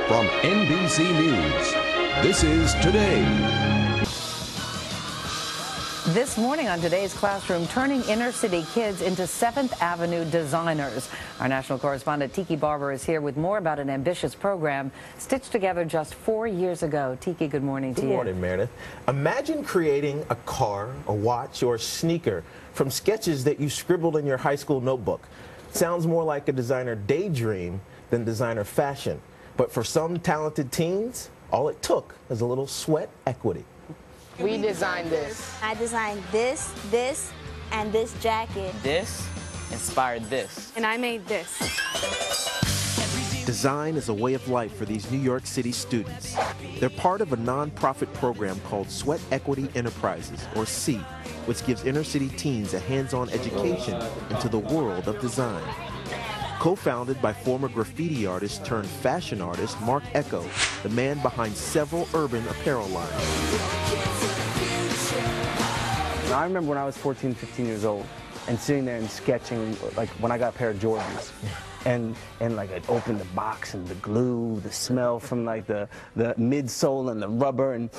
From NBC News, this is Today. This morning on Today's Classroom, turning inner city kids into 7th Avenue designers. Our national correspondent Tiki Barber is here with more about an ambitious program stitched together just 4 years ago. Tiki, good morning to you. Good morning, Meredith. Imagine creating a car, a watch, or a sneaker from sketches that you scribbled in your high school notebook. Sounds more like a designer daydream than designer fashion. But for some talented teens, all it took is a little sweat equity. We designed this. I designed this, and this jacket. This inspired this. And I made this. Design is a way of life for these New York City students. They're part of a nonprofit program called Sweat Equity Enterprises, or SEED, which gives inner city teens a hands-on education into the world of design. Co-founded by former graffiti artist turned fashion artist Mark Echo, the man behind several urban apparel lines. I remember when I was 14, 15 years old and sitting there and sketching, like when I got a pair of Jordans. And like I'd open the box and the glue, the smell from like the midsole and the rubber, and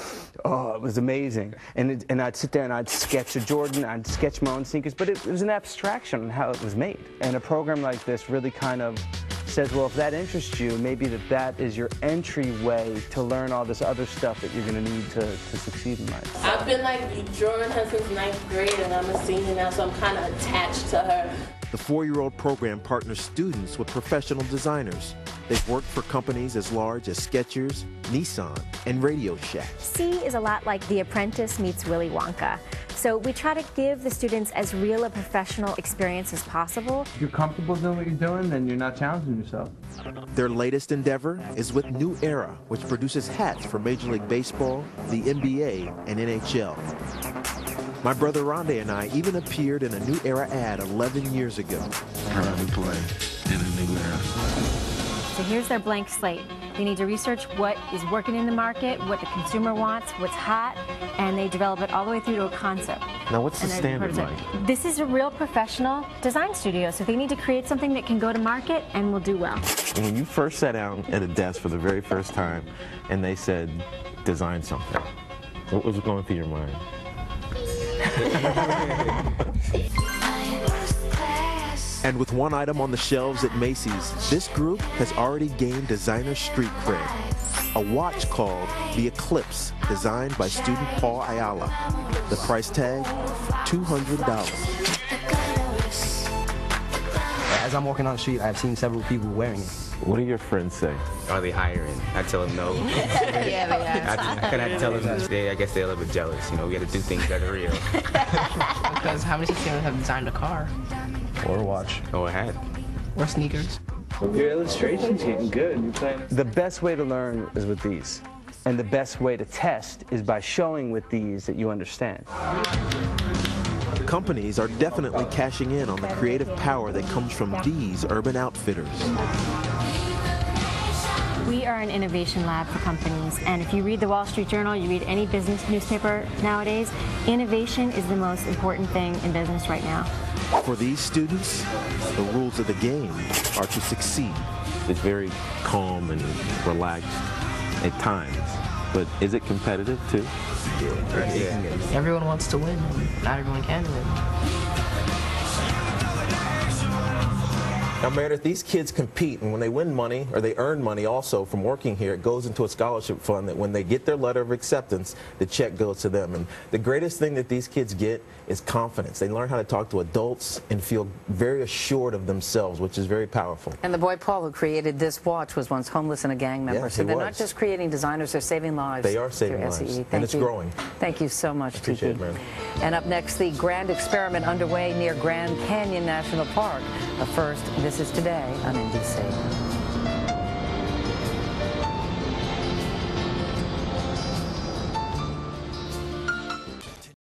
oh, it was amazing. And I'd sit there and I'd sketch a Jordan, I'd sketch my own sneakers, but it was an abstraction on how it was made. And a program like this really kind of says, well, if that interests you, maybe that is your entryway to learn all this other stuff that you're going to need to succeed in life. I've been like drawing her since 9th grade, and I'm a senior now, so I'm kind of attached to her. The 4-year-old program partners students with professional designers. They've worked for companies as large as Skechers, Nissan, and Radio Shack. C is a lot like The Apprentice meets Willy Wonka. So we try to give the students as real a professional experience as possible. If you're comfortable doing what you're doing, then you're not challenging yourself. Their latest endeavor is with New Era, which produces hats for Major League Baseball, the NBA, and NHL. My brother Rondé and I even appeared in a New Era ad 11 years ago. Proud to play in a New Era. So here's their blank slate. They need to research what is working in the market, what the consumer wants, what's hot, and they develop it all the way through to a concept. Now, what's the standard like? This is a real professional design studio, so they need to create something that can go to market and will do well. When you first sat down at a desk for the very first time and they said, design something, what was going through your mind? And with one item on the shelves at Macy's, this group has already gained designer street cred. A watch called the Eclipse, designed by student Paul Ayala. The price tag, $200. As I'm walking on the street, I've seen several people wearing it. What do your friends say? Are they hiring? I tell them no. Yeah, they are. I kind of tell them this day, I guess they're a little bit jealous. You know, we got to do things that are real. Because how many students have designed a car? Or a watch. Or a hat. Or sneakers? Your illustration's getting good. The best way to learn is with these. And the best way to test is by showing with these that you understand. Companies are definitely cashing in on the creative power that comes from these urban outfitters. We are an innovation lab for companies, and if you read the Wall Street Journal, you read any business newspaper nowadays, innovation is the most important thing in business right now. For these students, the rules of the game are to succeed. It's very calm and relaxed at times, but is it competitive too? Yeah. Everyone wants to win, and not everyone can win. Now, Meredith, these kids compete, and when they win money, or they earn money also from working here, it goes into a scholarship fund that when they get their letter of acceptance, the check goes to them. And the greatest thing that these kids get is confidence. They learn how to talk to adults and feel very assured of themselves, which is very powerful. And the boy Paul who created this watch was once homeless and a gang member. Yes, so he they're was. not just creating designers, they're saving lives. They are saving lives, and it's growing. Thank you so much, Appreciate Tiki. it, man. And up next, the grand experiment underway near Grand Canyon National Park. But first, this is Today on NBC.